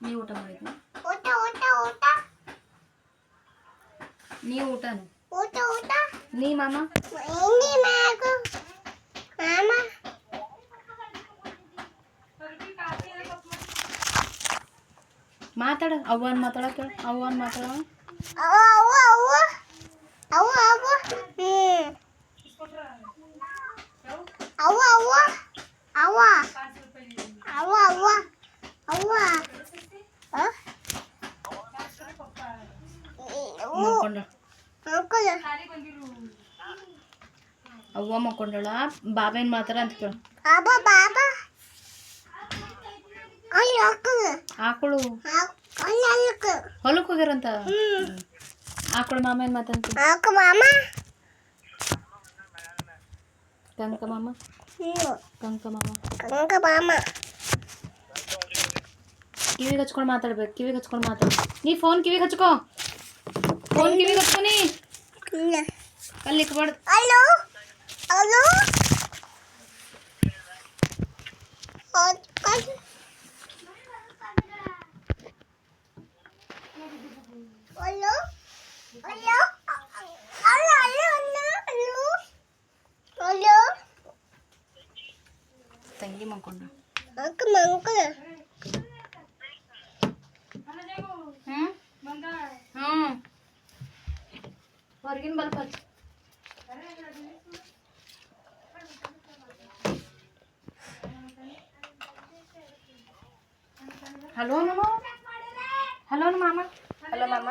ನೀವು ಊಟ ಮಾಡಿದ್ನಿ ಊಟ ಊಟ ಊಟ ನೀವು ಊಟನು ಊಟ ಊಟ ನೀ ಮಾಮ ಇನ್ನಿ ಮಾಗು ಮಾಮ ಮಾತಾಡ ಅವ್ವನ್ ಮಾತಾಡಕ ಅವ್ವನ್ ಮಾತಾಡ ಅವ್ವ ಅವ್ವ ಅವ್ವ ಅವ್ವ ಅವ್ವ ಅವ್ವ ಅವ್ವ ಅವ್ವ ಅವ್ವ ಅವ್ವ ಅವ್ವ ಮಕ್ಕೊಂಡ ಮಕ್ಕಳ ಅವ್ವ ಮಕ್ಕೊಂಡಳ ಬಾಬೇನ್ ಮಾತಾಡ ಅಂತ ಕೇಳು ಬಾಬಾ ಬಾಬಾ ಅಲ್ಲಿ ಹಾಕುದು ಆಕಳು ಅಲ್ಲಿ ಅಲ್ಲಕ್ಕೆ ಹೊಲಕ್ಕೆ ಹೋಗ್ಯಾರಂತ ಆಕಳು ಮಾಮ ಏನ್ ಮಾತಂತ ಹಾಕು ಮಾಮ ಕಂಕ ಮಾಮ ಕಂಕ ಮಾಮ ಕಂಕ ಮಾಮ ಕಿವಿಗೆ ಹಚ್ಕೊಂಡು ಮಾತಾಡ್ಬೇಕು ಕಿವಿಗೆ ಹಚ್ಕೊಂಡು ಮಾತಾಡ ನೀ ಫೋನ್ ಕಿವಿಗೆ ಹಚ್ಕೋ ಫೋನ್ ಕಿವಿಗೆ ಹಚ್ಕೊ ನೀ ಅಲ್ಲಿ ಇಕ್ಬಾರ್ದು hello hello hello hello hello hello hello ತಂಗಿ ಮಕ್ಕೊಂಡ ಅಕ್ಕ ಮಂಕಳ ಹೊರಗಿನ ಬಲ್ಪ್ ಹಚ್ಚ ಹಲೋ ಮಾಮ ಹಲೋ ಮಾಮ ಹಲೋ ಮಾಮ